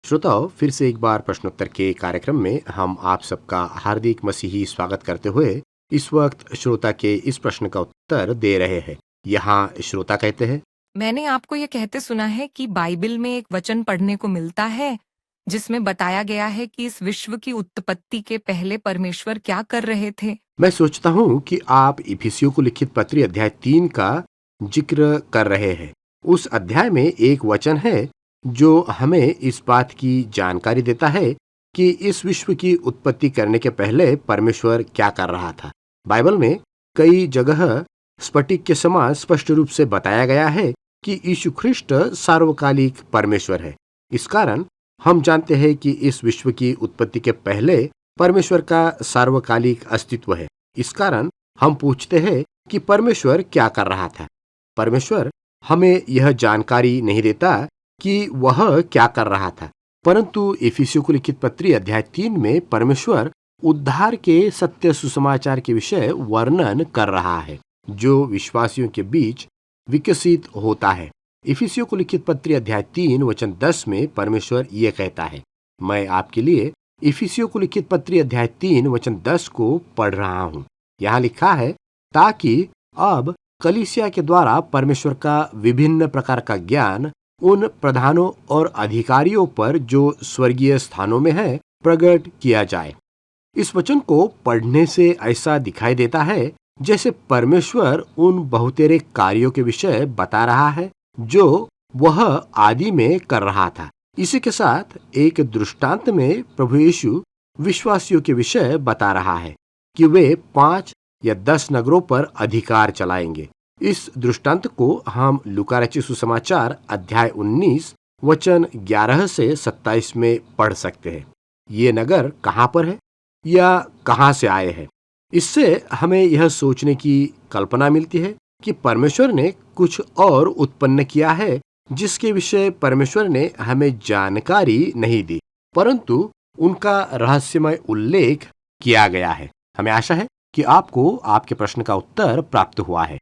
श्रोताओं, फिर से एक बार प्रश्नोत्तर के कार्यक्रम में हम आप सबका हार्दिक मसीही स्वागत करते हुए इस वक्त श्रोता के इस प्रश्न का उत्तर दे रहे हैं। यहाँ श्रोता कहते हैं, मैंने आपको ये कहते सुना है कि बाइबल में एक वचन पढ़ने को मिलता है जिसमें बताया गया है कि इस विश्व की उत्पत्ति के पहले परमेश्वर क्या कर रहे थे। मैं सोचता हूँ कि आप इफिसियों को लिखित पत्री अध्याय 3 का जिक्र कर रहे हैं। उस अध्याय में एक वचन है जो हमें इस बात की जानकारी देता है कि इस विश्व की उत्पत्ति करने के पहले परमेश्वर क्या कर रहा था। बाइबल में कई जगह स्फटिक के समान स्पष्ट रूप से बताया गया है कि यीशु ख्रिस्ट सार्वकालिक परमेश्वर है। इस कारण हम जानते हैं कि इस विश्व की उत्पत्ति के पहले परमेश्वर का सार्वकालिक अस्तित्व है। इस कारण हम पूछते हैं कि परमेश्वर क्या कर रहा था। परमेश्वर हमें यह जानकारी नहीं देता कि वह क्या कर रहा था, परंतु इफिसियों को लिखित पत्री अध्याय 3 में परमेश्वर उद्धार के सत्य सुसमाचार के विषय वर्णन कर रहा है जो विश्वासियों के बीच विकसित होता है। इफिसियों को लिखित पत्री अध्याय 3 वचन 10 में परमेश्वर ये कहता है। मैं आपके लिए इफिसियों को लिखित पत्री अध्याय 3 वचन 10 को पढ़ रहा हूँ। यहाँ लिखा है, ताकि अब कलीसिया के द्वारा परमेश्वर का विभिन्न प्रकार का ज्ञान उन प्रधानों और अधिकारियों पर जो स्वर्गीय स्थानों में है प्रकट किया जाए। इस वचन को पढ़ने से ऐसा दिखाई देता है जैसे परमेश्वर उन बहुतेरे कार्यों के विषय बता रहा है जो वह आदि में कर रहा था। इसी के साथ एक दृष्टांत में प्रभु यीशु विश्वासियों के विषय बता रहा है कि वे 5 या 10 नगरों पर अधिकार चलाएंगे। इस दृष्टांत को हम लूका रचित सुसमाचार अध्याय 19 वचन 11 से 27 में पढ़ सकते हैं। ये नगर कहाँ पर है या कहाँ से आए हैं? इससे हमें यह सोचने की कल्पना मिलती है कि परमेश्वर ने कुछ और उत्पन्न किया है जिसके विषय परमेश्वर ने हमें जानकारी नहीं दी, परंतु उनका रहस्यमय उल्लेख किया गया है। हमें आशा है कि आपको आपके प्रश्न का उत्तर प्राप्त हुआ है।